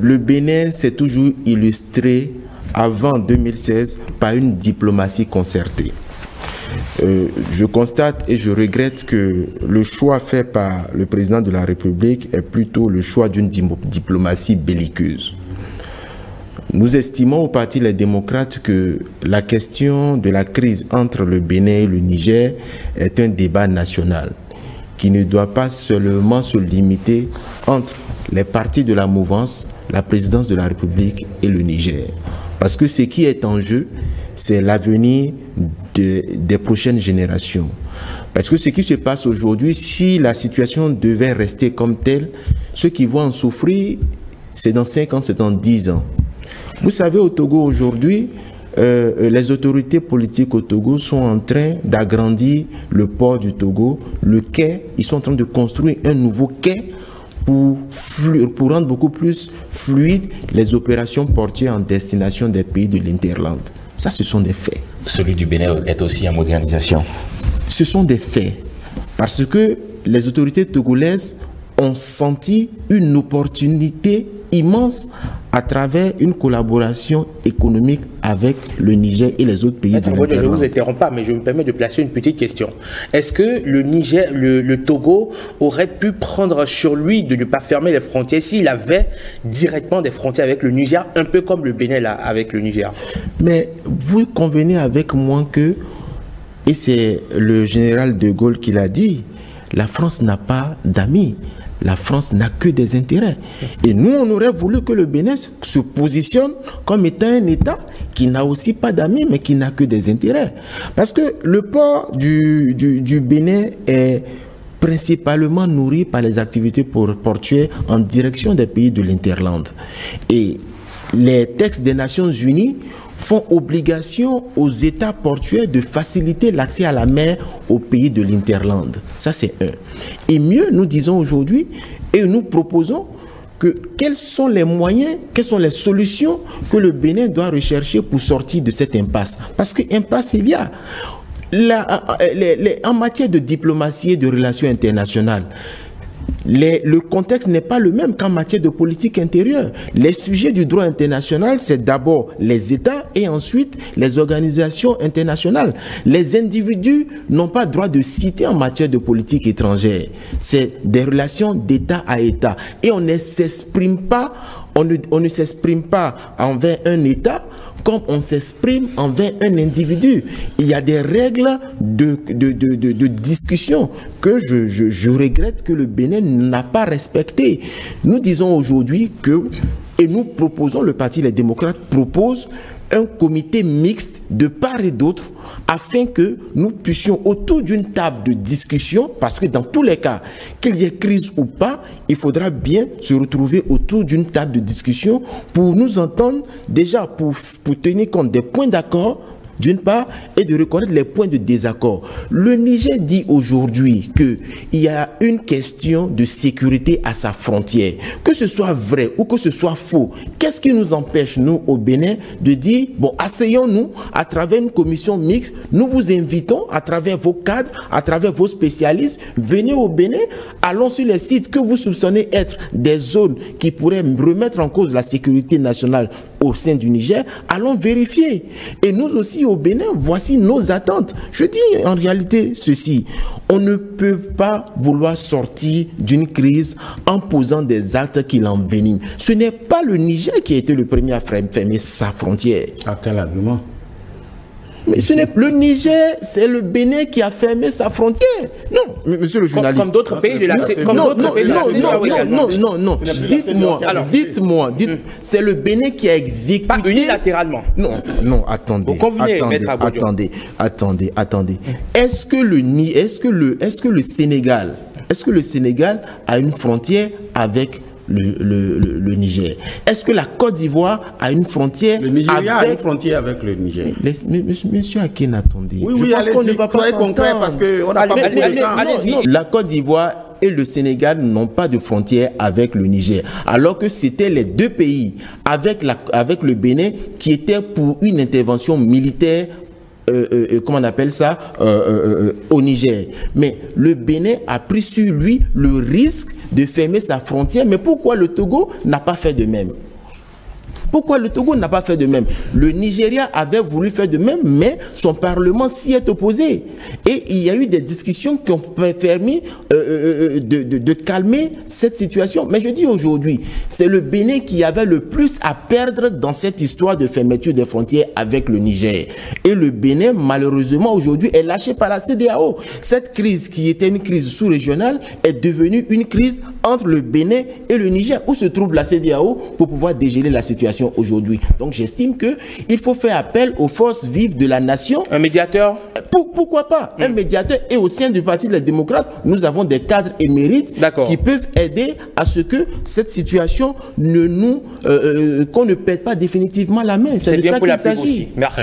le Bénin s'est toujours illustré avant 2016 par une diplomatie concertée. Je constate et je regrette que le choix fait par le président de la République est plutôt le choix d'une diplomatie belliqueuse. Nous estimons au Parti Les Démocrates que la question de la crise entre le Bénin et le Niger est un débat national qui ne doit pas seulement se limiter entre les partis de la mouvance, la présidence de la République et le Niger. Parce que ce qui est en jeu, c'est l'avenir des prochaines générations. Parce que ce qui se passe aujourd'hui, si la situation devait rester comme telle, ceux qui vont en souffrir, c'est dans 5 ans, c'est dans 10 ans. Vous savez, au Togo aujourd'hui, les autorités politiques au Togo sont en train d'agrandir le port du Togo, le quai. Ils sont en train de construire un nouveau quai pour rendre beaucoup plus fluide les opérations portuaires en destination des pays de l'Interland. Ça, ce sont des faits. Celui du Bénin est aussi en modernisation. Ce sont des faits. Parce que les autorités togolaises ont senti une opportunité immense à travers une collaboration économique avec le Niger et les autres pays de l'Interland. Je ne vous interromps pas, mais je me permets de placer une petite question. Est-ce que le Niger, le Togo aurait pu prendre sur lui de ne pas fermer les frontières s'il avait directement des frontières avec le Niger, un peu comme le Bénin là, avec le Niger? Mais vous convenez avec moi que, et c'est le général de Gaulle qui l'a dit, la France n'a pas d'amis. La France n'a que des intérêts. Et nous, on aurait voulu que le Bénin se positionne comme étant un État qui n'a aussi pas d'amis, mais qui n'a que des intérêts. Parce que le port du Bénin est principalement nourri par les activités portuaires en direction des pays de l'Interland. Et les textes des Nations Unies font obligation aux États portuaires de faciliter l'accès à la mer aux pays de l'Interland. Ça, c'est un. Et mieux, nous disons aujourd'hui, et nous proposons que quels sont les moyens, quelles sont les solutions que le Bénin doit rechercher pour sortir de cette impasse. Parce que impasse, il y a. En matière de diplomatie et de relations internationales, le contexte n'est pas le même qu'en matière de politique intérieure. Les sujets du droit international, c'est d'abord les États et ensuite les organisations internationales. Les individus n'ont pas droit de citer en matière de politique étrangère. C'est des relations d'État à État. Et on ne s'exprime pas, on ne s'exprime pas envers un État comme on s'exprime envers un individu. Il y a des règles de discussion que je regrette que le Bénin n'a pas respectées. Nous disons aujourd'hui que, et nous proposons, le Parti Les Démocrates propose un comité mixte de part et d'autre afin que nous puissions autour d'une table de discussion, parce que dans tous les cas, qu'il y ait crise ou pas, il faudra bien se retrouver autour d'une table de discussion pour nous entendre déjà, pour tenir compte des points d'accord d'une part, et de reconnaître les points de désaccord. Le Niger dit aujourd'hui qu'il y a une question de sécurité à sa frontière. Que ce soit vrai ou que ce soit faux, qu'est-ce qui nous empêche, nous, au Bénin, de dire, bon, asseyons-nous à travers une commission mixte, nous vous invitons, à travers vos cadres, à travers vos spécialistes, venez au Bénin, allons sur les sites que vous soupçonnez être des zones qui pourraient remettre en cause la sécurité nationale au sein du Niger, allons vérifier. Et nous aussi au Bénin, voici nos attentes. Je dis en réalité ceci, on ne peut pas vouloir sortir d'une crise en posant des actes qui l'enveniment. Ce n'est pas le Niger qui a été le premier à fermer sa frontière. À quel argument? Mais ce n'est le Niger, c'est le Bénin qui a fermé sa frontière. Non, monsieur le journaliste. Comme d'autres pays de la Non. Dites-moi, c'est le Bénin qui a exécuté. Pas unilatéralement. Non, attendez. Vous convenez, Maître Abodjo. Attendez. Est-ce que le Sénégal a une frontière avec le Niger? Est-ce que la Côte d'Ivoire a une frontière avec... Le Nigeria a une frontière avec le Niger. Monsieur Akin, attendez. Oui, je pense qu'on ne va pas s'entendre parce qu'on n'a pas beaucoup de temps. La Côte d'Ivoire et le Sénégal n'ont pas de frontière avec le Niger. Alors que c'était les deux pays avec le Bénin qui étaient pour une intervention militaire comment on appelle ça, au Niger. Mais le Bénin a pris sur lui le risque de fermer sa frontière. Mais pourquoi le Togo n'a pas fait de même? Pourquoi le Togo n'a pas fait de même? Le Nigeria avait voulu faire de même, mais son Parlement s'y est opposé. Et il y a eu des discussions qui ont permis de calmer cette situation. Mais je dis aujourd'hui, c'est le Bénin qui avait le plus à perdre dans cette histoire de fermeture des frontières avec le Niger. Et le Bénin, malheureusement, aujourd'hui, est lâché par la CEDEAO. Cette crise, qui était une crise sous-régionale, est devenue une crise entre le Bénin et le Niger. Où se trouve la CEDEAO pour pouvoir dégeler la situation aujourd'hui? Donc j'estime qu'il faut faire appel aux forces vives de la nation. Un médiateur? Pourquoi pas? Un médiateur. Et au sein du Parti des démocrates, nous avons des cadres émérites qui peuvent aider à ce que cette situation qu'on ne perde pas définitivement la main. C'est de ça qu'il s'agit. Merci.